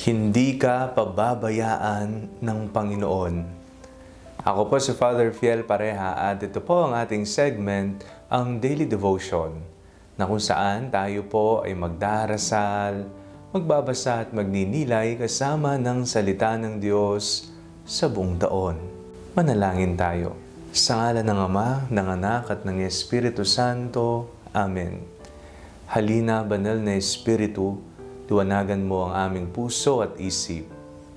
Hindi ka pababayaan ng Panginoon. Ako po si Father Fiel Pareha at ito po ang ating segment, ang Daily Devotion, na kung saan tayo po ay magdarasal, magbabasa at magninilay kasama ng salita ng Diyos sa buong taon. Manalangin tayo. Sa ngalan ng Ama, ng Anak at ng Espiritu Santo. Amen. Halina, banal na Espiritu, liwanagan mo ang aming puso at isip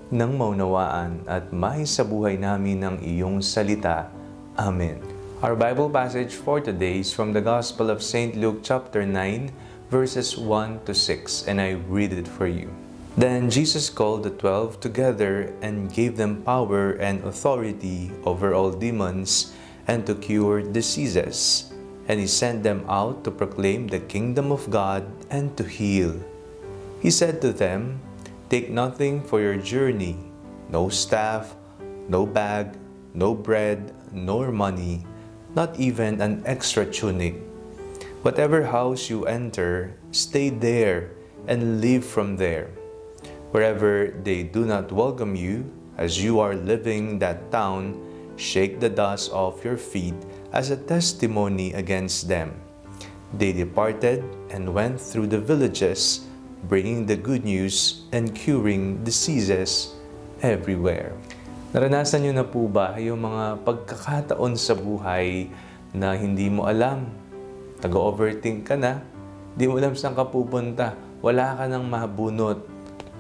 nang maunawaan at maisabuhay namin ang iyong salita. Amen. Our Bible passage for today is from the Gospel of St. Luke chapter 9, verses 1 to 6, and I read it for you. Then Jesus called the 12 together and gave them power and authority over all demons and to cure diseases. And he sent them out to proclaim the kingdom of God and to heal. He said to them, "Take nothing for your journey, no staff, no bag, no bread, nor money, not even an extra tunic. Whatever house you enter, stay there and live from there. Wherever they do not welcome you, as you are leaving that town, shake the dust off your feet as a testimony against them." They departed and went through the villages, bringing the good news and curing diseases everywhere. Naranasan niyo na po ba yung mga pagkakataon sa buhay na hindi mo alam? Nag-overthink ka na, di mo alam saan ka pupunta, wala ka nang mabunot,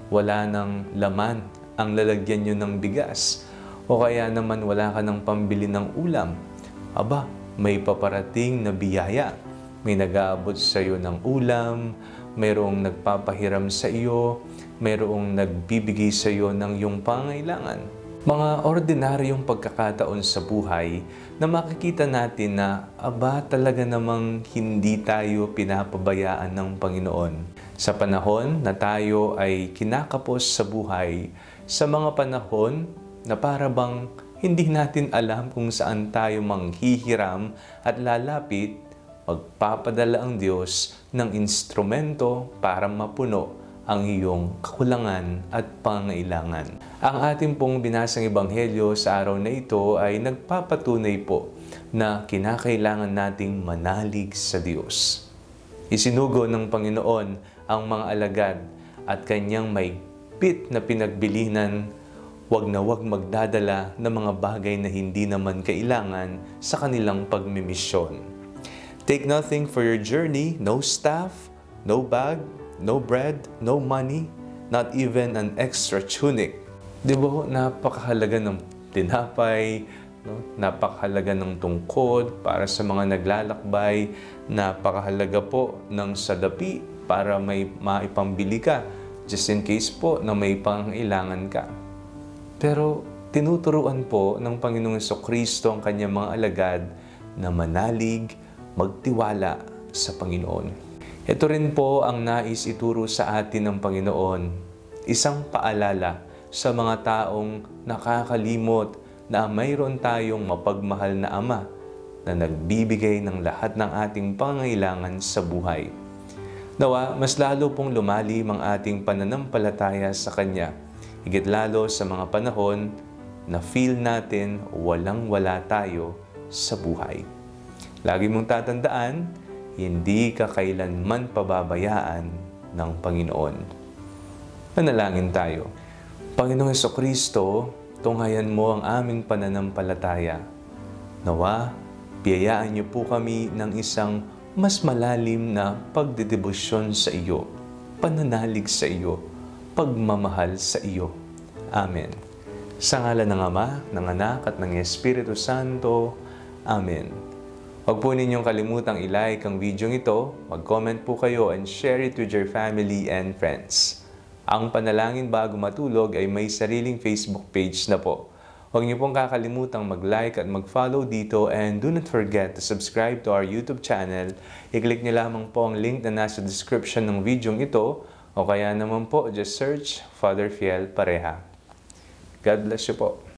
wala nang laman ang lalagyan niyo ng bigas, o kaya naman wala ka nang pambili ng ulam. Aba, may paparating na biyaya, may nag-aabot sa iyo ng ulam, mayroong nagpapahiram sa iyo, mayroong nagbibigay sa iyo ng iyong pangailangan. Mga ordinaryong pagkakataon sa buhay na makikita natin na talaga namang hindi tayo pinapabayaan ng Panginoon. Sa panahon na tayo ay kinakapos sa buhay, sa mga panahon na para bang hindi natin alam kung saan tayo manghihiram at lalapit, magpapadala ang Diyos ng instrumento para mapuno ang iyong kakulangan at pangailangan. Ang ating pong binasang ebanghelyo sa araw na ito ay nagpapatunay po na kinakailangan nating manalig sa Diyos. Isinugo ng Panginoon ang mga alagad at kanyang may pit na pinagbilinan, wag na wag magdadala ng mga bagay na hindi naman kailangan sa kanilang pagmimisyon. Take nothing for your journey, no staff, no bag, no bread, no money, not even an extra tunic. Di ba, napakahalaga ng tinapay, no? Napakahalaga ng tungkod para sa mga naglalakbay, napakahalaga po ng salapi para may maipambili ka, just in case po na may pangailangan ka. Pero tinuturuan po ng Panginoong Jesucristo ang kanyang mga alagad na manalig, magtiwala sa Panginoon. Ito rin po ang nais ituro sa atin ng Panginoon. Isang paalala sa mga taong nakakalimot na mayroon tayong mapagmahal na Ama na nagbibigay ng lahat ng ating pangangailangan sa buhay. Nawa, mas lalo pong lumalim ang ating pananampalataya sa Kanya, higit lalo sa mga panahon na feel natin walang-wala tayo sa buhay. Lagi mong tatandaan, hindi ka kailanman pababayaan ng Panginoon. Manalangin tayo. Panginoong Jesucristo, tunghayan mo ang aming pananampalataya. Nawa, biyayaan niyo po kami ng isang mas malalim na pagdedebosyon sa iyo, pananalig sa iyo, pagmamahal sa iyo. Amen. Sa ngalan ng Ama, ng Anak at ng Espiritu Santo. Amen. Huwag po ninyong kalimutang i-like ang video ito, mag-comment po kayo and share it with your family and friends. Ang Panalangin Bago Matulog ay may sariling Facebook page na po. Huwag niyo pong kakalimutang mag-like at mag-follow dito, and do not forget to subscribe to our YouTube channel. I-click niyo lamang po ang link na nasa description ng video ito, o kaya naman po just search Father Fiel Pareha. God bless you po.